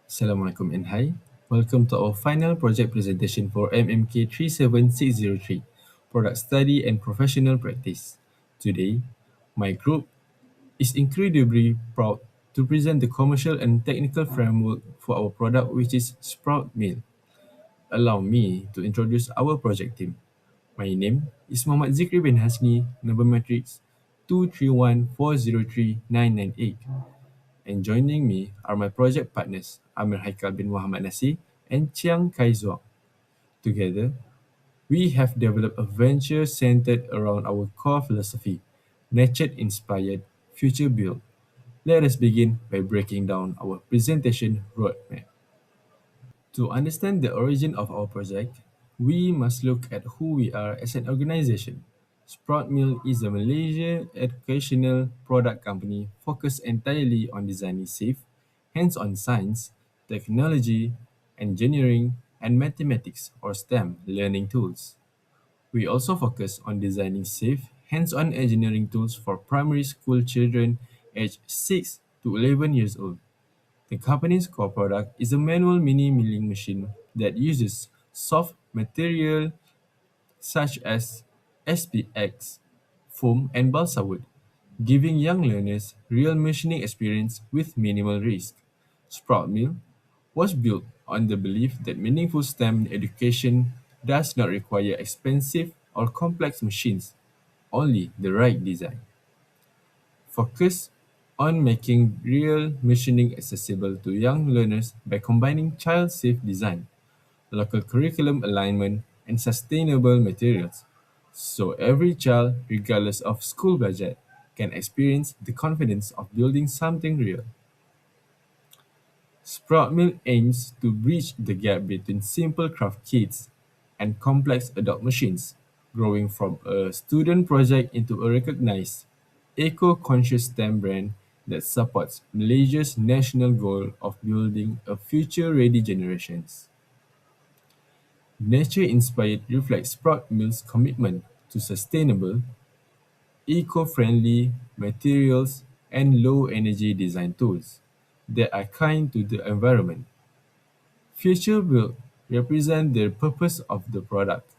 Assalamualaikum and hi. Welcome to our final project presentation for MMK37603, Product Study and Professional Practice. Today, my group is incredibly proud to present the commercial and technical framework for our product which is Sprout Meal. Allow me to introduce our project team. My name is Muhammad Zikri bin Hasni, number matrix 231403998. And joining me are my project partners, Amir Haikal bin Muhammad Nasir and Cheang Khai Zhuang. Together, we have developed a venture centered around our core philosophy, nature-inspired future build. Let us begin by breaking down our presentation roadmap. To understand the origin of our project, we must look at who we are as an organization. Sprout Mill is a Malaysian educational product company focused entirely on designing safe, hands-on science, technology, engineering, and mathematics or STEM learning tools. We also focus on designing safe, hands-on engineering tools for primary school children aged 6 to 11 years old. The company's core product is a manual mini milling machine that uses soft material such as SPX, foam, and balsa wood, giving young learners real machining experience with minimal risk. Sprout Mill was built on the belief that meaningful STEM education does not require expensive or complex machines, only the right design. Focus on making real machining accessible to young learners by combining child-safe design, local curriculum alignment, and sustainable materials, so every child, regardless of school budget, can experience the confidence of building something real. Sprout Mill aims to bridge the gap between simple craft kits and complex adult machines, growing from a student project into a recognized, eco-conscious STEM brand that supports Malaysia's national goal of building a future-ready generations. Nature-inspired reflects Sprout Mill's commitment to sustainable, eco-friendly materials and low-energy design tools that are kind to the environment. Future will represent the purpose of the product,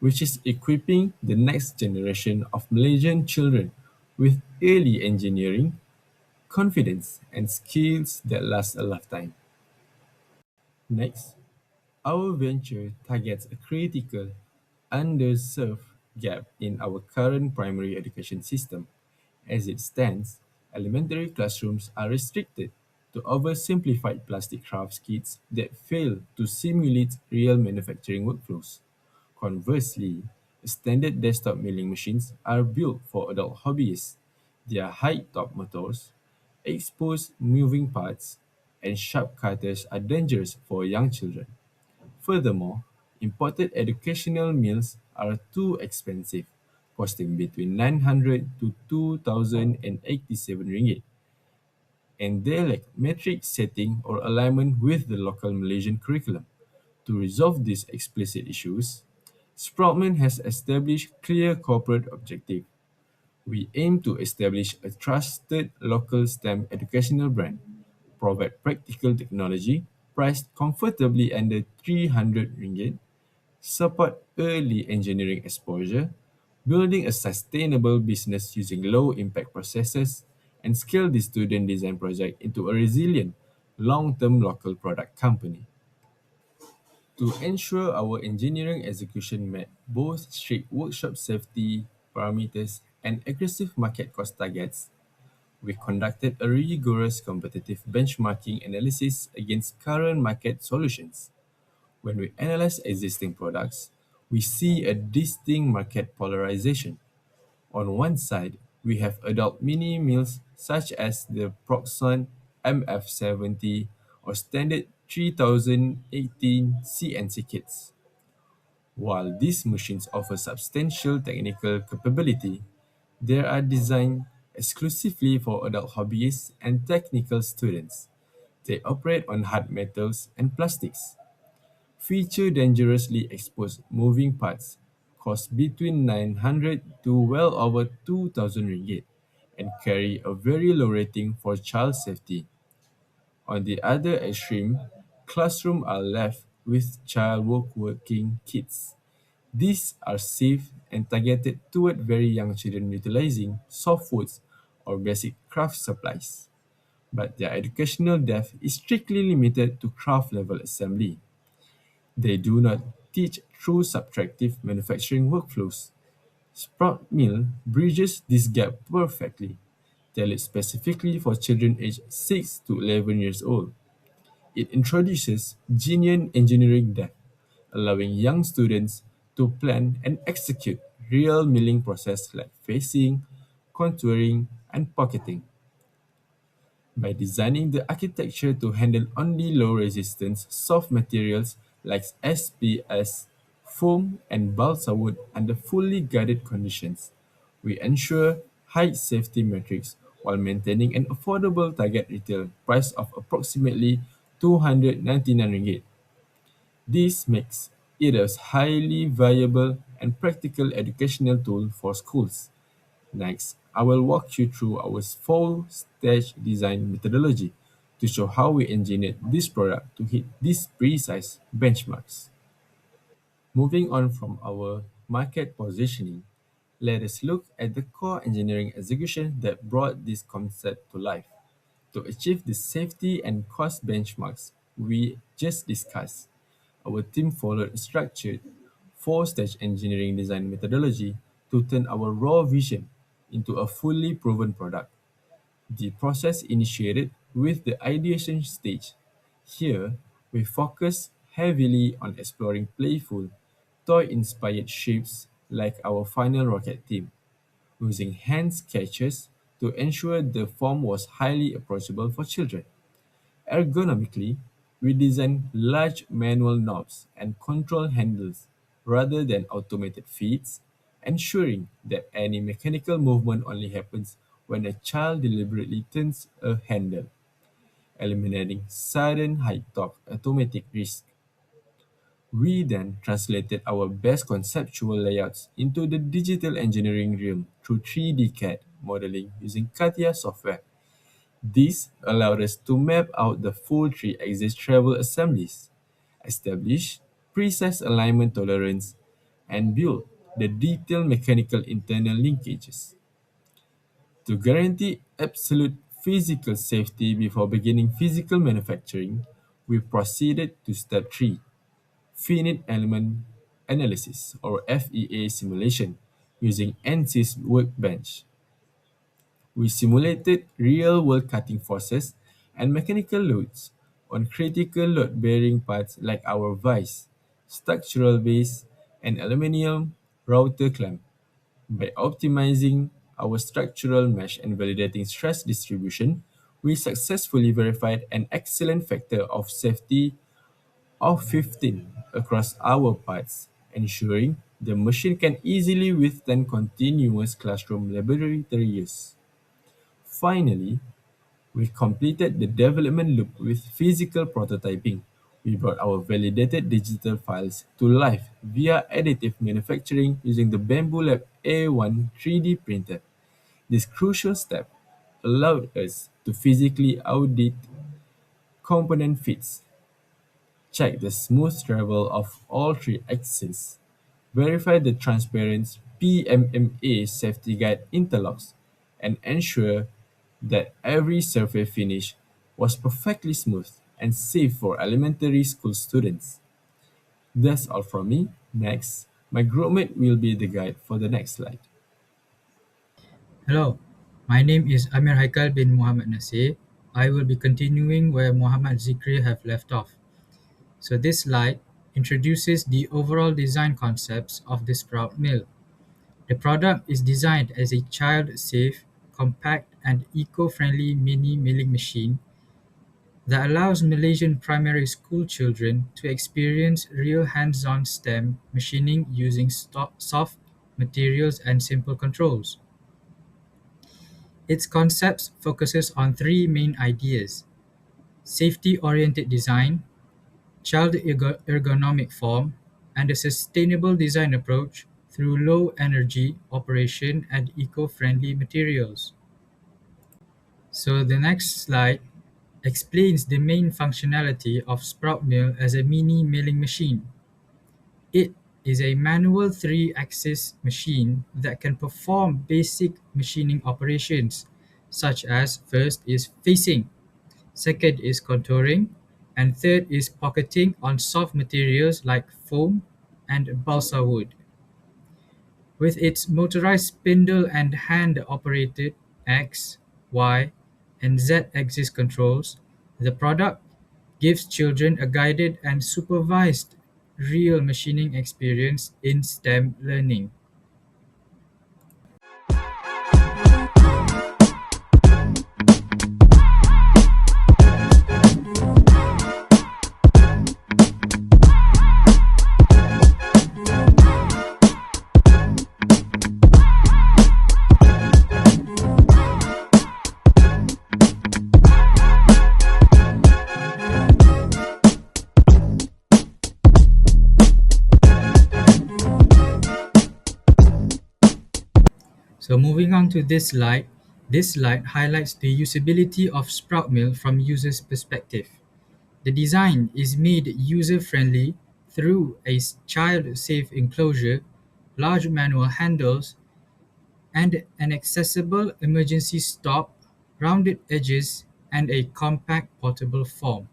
which is equipping the next generation of Malaysian children with early engineering, confidence, and skills that last a lifetime. Next, our venture targets a critical, underserved gap in our current primary education system. As it stands, elementary classrooms are restricted to oversimplified plastic craft kits that fail to simulate real manufacturing workflows. Conversely, standard desktop milling machines are built for adult hobbyists. Their high-top motors, exposed moving parts, and sharp cutters are dangerous for young children. Furthermore, imported educational meals are too expensive, costing between 900 to 2,087 ringgit, and they lack metric setting or alignment with the local Malaysian curriculum. To resolve these explicit issues, Sproutman has established clear corporate objectives. We aim to establish a trusted local STEM educational brand, provide practical technology priced comfortably under 300 ringgit, support early engineering exposure, building a sustainable business using low impact processes, and scale the student design project into a resilient, long term local product company. To ensure our engineering execution met both strict workshop safety parameters and aggressive market cost targets, we conducted a rigorous competitive benchmarking analysis against current market solutions. When we analyze existing products, we see a distinct market polarization. On one side, we have adult mini meals such as the Proxon MF70 or standard 3018 CNC kits. While these machines offer substantial technical capability, they are designed exclusively for adult hobbyists and technical students. They operate on hard metals and plastics, feature dangerously exposed moving parts, cost between 900 to well over 2,000 ringgit, and carry a very low rating for child safety. On the other extreme, classrooms are left with child working kits. These are safe and targeted toward very young children utilizing soft foods or basic craft supplies, but their educational depth is strictly limited to craft level assembly. They do not teach true subtractive manufacturing workflows. Sprout Mill bridges this gap perfectly, tailored specifically for children aged 6 to 11 years old. It introduces genuine engineering depth, allowing young students to plan and execute real milling processes like facing, contouring, and pocketing. By designing the architecture to handle only low resistance soft materials like SPS, foam, and balsa wood under fully guarded conditions, we ensure high safety metrics while maintaining an affordable target retail price of approximately 299 ringgit. This makes it a highly viable and practical educational tool for schools. Next, I will walk you through our four-stage design methodology to show how we engineered this product to hit these precise benchmarks. Moving on from our market positioning, let us look at the core engineering execution that brought this concept to life. To achieve the safety and cost benchmarks we just discussed, our team followed a structured four-stage engineering design methodology to turn our raw vision into a fully proven product. The process initiated with the ideation stage. Here, we focus heavily on exploring playful, toy-inspired shapes like our final rocket team, using hand sketches to ensure the form was highly approachable for children. Ergonomically, we designed large manual knobs and control handles rather than automated feeds, ensuring that any mechanical movement only happens when a child deliberately turns a handle, eliminating sudden high torque automatic risk. We then translated our best conceptual layouts into the digital engineering realm through 3D CAD modeling using CATIA software. This allowed us to map out the full three-axis travel assemblies, establish precise alignment tolerance, and build the detailed mechanical internal linkages. To guarantee absolute physical safety before beginning physical manufacturing, we proceeded to step 3, finite element analysis or FEA simulation using ANSYS Workbench. We simulated real-world cutting forces and mechanical loads on critical load-bearing parts like our vise, structural base, and aluminum router clamp. By optimizing our structural mesh and validating stress distribution, we successfully verified an excellent factor of safety of 15 across our parts, ensuring the machine can easily withstand continuous classroom laboratory use. Finally, we completed the development loop with physical prototyping. We brought our validated digital files to life via additive manufacturing using the Bamboo Lab A1 3D printer. This crucial step allowed us to physically audit component fits, check the smooth travel of all three axes, verify the transparent PMMA safety guide interlocks, and ensure that every surface finish was perfectly smooth and safe for elementary school students. That's all from me. Next, my groupmate will be the guide for the next slide. Hello, my name is Amir Haikal bin Muhammad Nasser. I will be continuing where Muhammad Zikri have left off. So this slide introduces the overall design concepts of the sprout mill. The product is designed as a child-safe, compact, and eco-friendly mini milling machine that allows Malaysian primary school children to experience real hands-on STEM machining using soft materials and simple controls. Its concepts focuses on three main ideas: safety-oriented design, child ergonomic form, and a sustainable design approach through low-energy operation and eco-friendly materials. So the next slide explains the main functionality of Sprout Mill as a mini milling machine. It is a manual 3-axis machine that can perform basic machining operations, such as first is facing, second is contouring, and third is pocketing on soft materials like foam and balsa wood. With its motorized spindle and hand-operated X, Y, and Z-axis controls, the product gives children a guided and supervised real machining experience in STEM learning. So moving on to this slide highlights the usability of Sprout Mill from user's perspective. The design is made user-friendly through a child-safe enclosure, large manual handles, and an accessible emergency stop, rounded edges, and a compact portable form.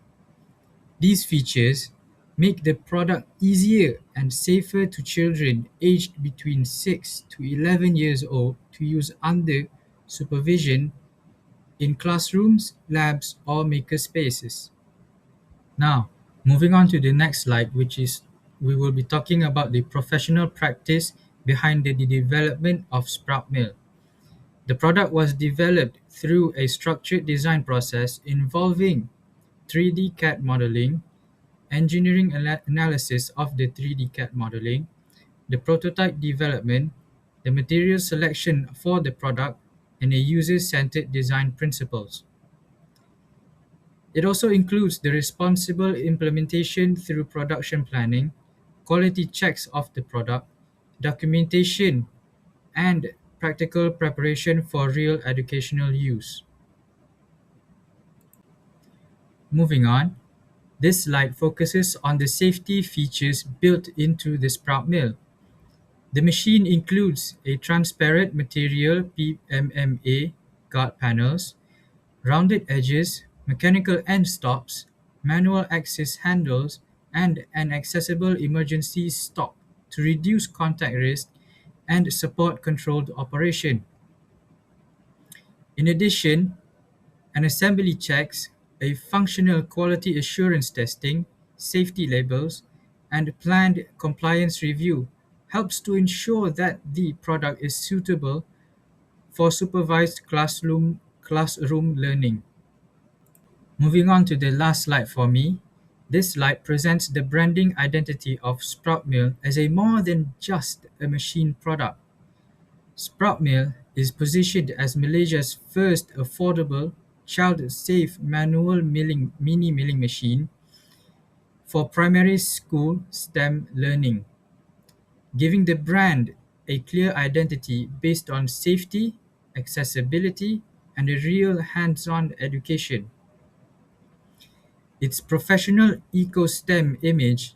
These features make the product easier and safer to children aged between 6 to 11 years old to use under supervision in classrooms, labs, or makerspaces. Now, moving on to the next slide, which is we will be talking about the professional practice behind the development of Sprout Mill. The product was developed through a structured design process involving 3D CAD modeling, engineering analysis of the 3D CAD modeling, the prototype development, the material selection for the product, and a user-centered design principles. It also includes the responsible implementation through production planning, quality checks of the product, documentation, and practical preparation for real educational use. Moving on, this slide focuses on the safety features built into the Sprout Mill. The machine includes a transparent material PMMA guard panels, rounded edges, mechanical end stops, manual axis handles, and an accessible emergency stop to reduce contact risk and support controlled operation. In addition, an assembly checks, a functional quality assurance testing, safety labels, and planned compliance review helps to ensure that the product is suitable for supervised classroom learning. Moving on to the last slide for me, this slide presents the branding identity of Sprout Mill as a more than just a machine product. Sprout Mill is positioned as Malaysia's first affordable, child-safe manual mini milling machine for primary school STEM learning, giving the brand a clear identity based on safety, accessibility, and a real hands-on education. Its professional eco-STEM image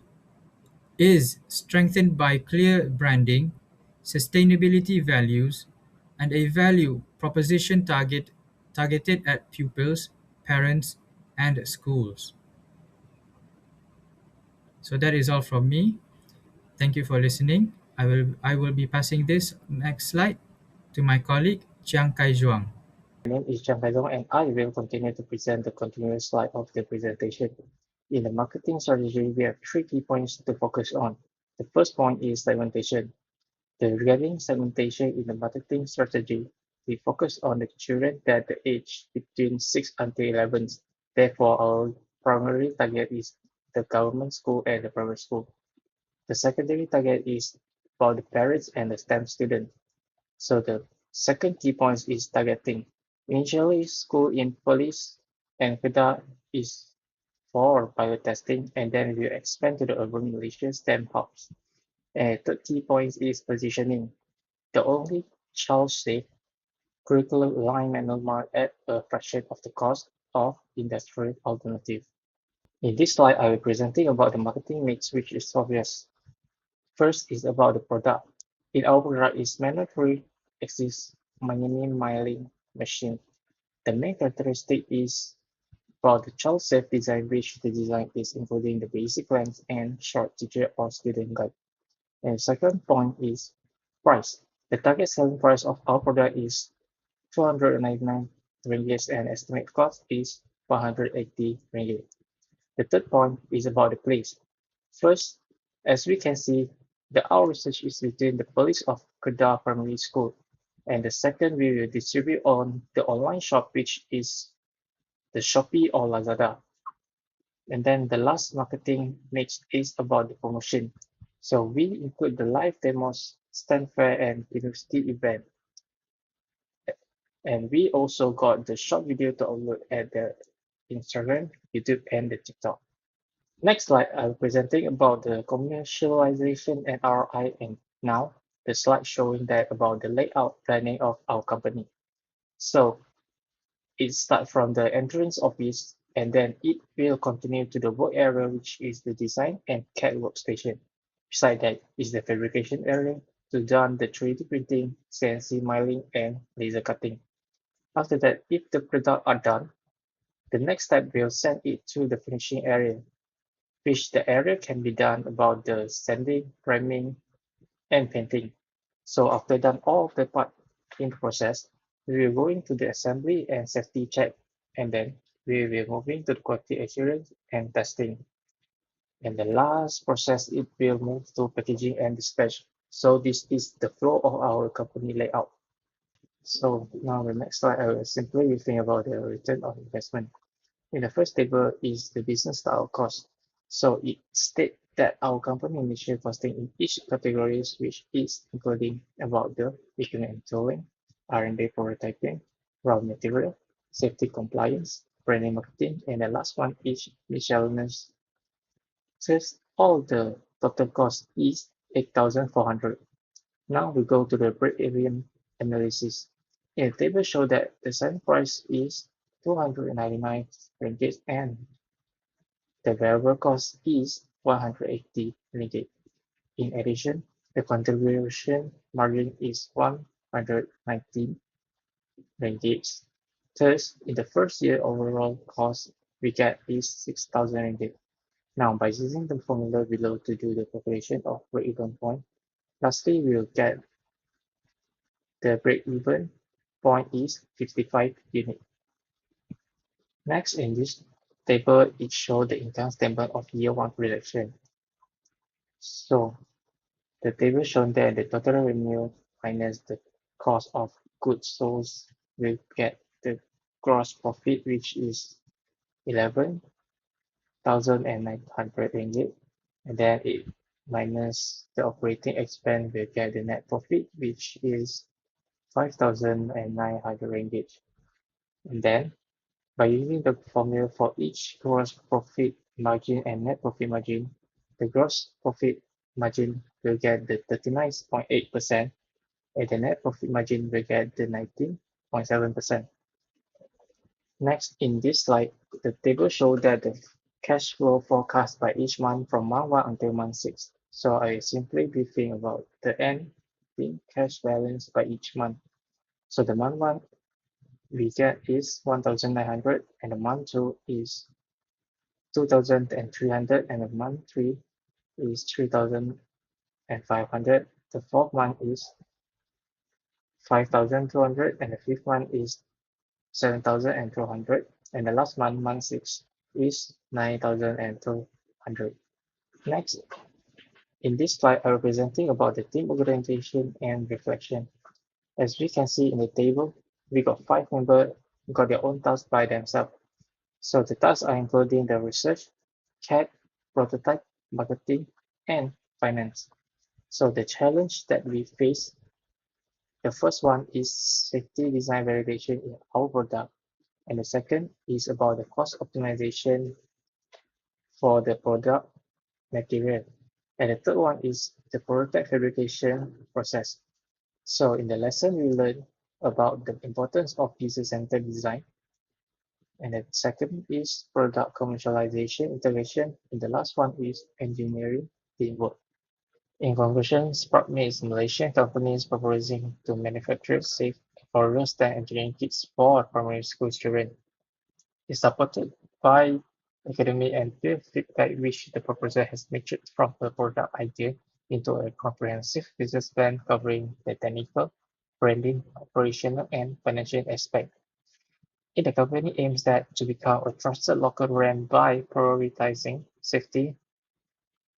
is strengthened by clear branding, sustainability values, and a value proposition targeted at pupils, parents, and schools. So that is all from me. Thank you for listening. I will be passing this next slide to my colleague Chiang Kai Zhuang. My name is Cheang and I will continue to present the continuous slide of the presentation. In the marketing strategy, we have three key points to focus on. The first point is segmentation. Regarding segmentation in the marketing strategy, we focus on the children that the age between 6 until 11. Therefore, our primary target is the government school and the private school. The secondary target is for the parents and the STEM students. So the second key point is targeting. Initially, school in police and Kedah is for pilot testing, and then we expand to the urban Malaysia STEM hubs. And third key point is positioning. The only child-safe curriculum aligned manual mark at a fraction of the cost, of industrial alternative. In this slide, I will be presenting about the marketing mix, which is obvious. First is about the product. In our product is mandatory exists money milling machine. The main characteristic is about the child-safe design, which the design is including the basic length and short teacher or student guide. And second point is price. The target selling price of our product is 299 ringgit and estimate cost is 180 ringgit. The third point is about the place. First, as we can see, our research is within the police of Kedah Primary School. And the second, we will distribute on the online shop, which is the Shopee or Lazada. And then the last marketing mix is about the promotion. So we include the live demos, stand fair, and university event. And we also got the short video to upload at the Instagram, YouTube, and the TikTok. Next slide, I'm presenting about the commercialization and ROI, and now the slide showing that about the layout planning of our company. So it starts from the entrance office and then it will continue to the work area, which is the design and CAD workstation. Beside that is the fabrication area to done the 3D printing, CNC milling, and laser cutting. After that, if the product are done, the next step will send it to the finishing area, which the area can be done about the sanding, priming, and painting. So after done all of the part in the process, we will go into the assembly and safety check, and then we will moving to the quality assurance and testing. And the last process, it will move to packaging and dispatch. So this is the flow of our company layout. So now the next slide, I will simply rethink about the return on investment. In the first table is the business style cost. So it states that our company initial costing in each categories, which is including about the equipment and tooling, R&D prototyping, raw material, safety compliance, branding marketing, and the last one is miscellaneous. Since all the total cost is 8,400. Now we go to the break-even analysis. In the table show that the selling price is 299 ringgit and the variable cost is 180 ringgit. In addition, the contribution margin is 119 ringgit. Thus, in the first year, overall cost we get is 6,000 ringgit. Now, by using the formula below to do the calculation of break-even point, lastly, we'll get the break-even point is 55 unit. Next, in this table, it shows the income statement of year one projection. So the table shown there, the total revenue minus the cost of goods sold will get the gross profit, which is 11,900 ringgit. And then it minus the operating expense will get the net profit, which is 5,900 ringgit. And then by using the formula for each gross profit margin and net profit margin, the gross profit margin will get the 39.8% and the net profit margin will get the 19.7%. Next, in this slide, the table shows that the cash flow forecast by each month from month 1 until month 6. So I simply briefing about the ending cash balance by each month. So the month 1 we get is 1,900 and the month 2 is 2,300 and the month 3 is 3,500. The fourth month is 5,200 and the fifth month is 7,200 and the last month, month 6, is 9,200. Next, in this slide, I'm presenting about the team organization and reflection. As we can see in the table, we got 5 members who got their own tasks by themselves. So the tasks are including the research, CAD, prototype, marketing, and finance. So the challenge that we face, the first one is safety design validation in our product. And the second is about the cost optimization for the product material. And the third one is the prototype fabrication process. So in the lesson, we learned about the importance of user-centered design. And the second is product commercialization integration. And the last one is engineering teamwork. In conclusion, SproutMe is a Malaysian company proposing to manufacture safe, affordable STEM engineering kits for primary school children. It's supported by academic and peer feedback, which the proposal has matured from a product idea into a comprehensive business plan covering the technical, branding, operational, and financial aspects. The company aims to become a trusted local brand by prioritizing safety,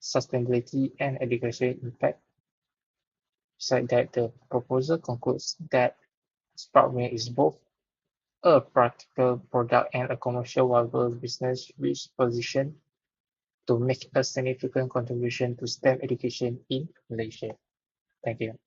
sustainability, and education impact. Besides that, the proposal concludes that Sproutware is both a practical product and a commercial viable business which is positioned to make a significant contribution to STEM education in Malaysia. Thank you.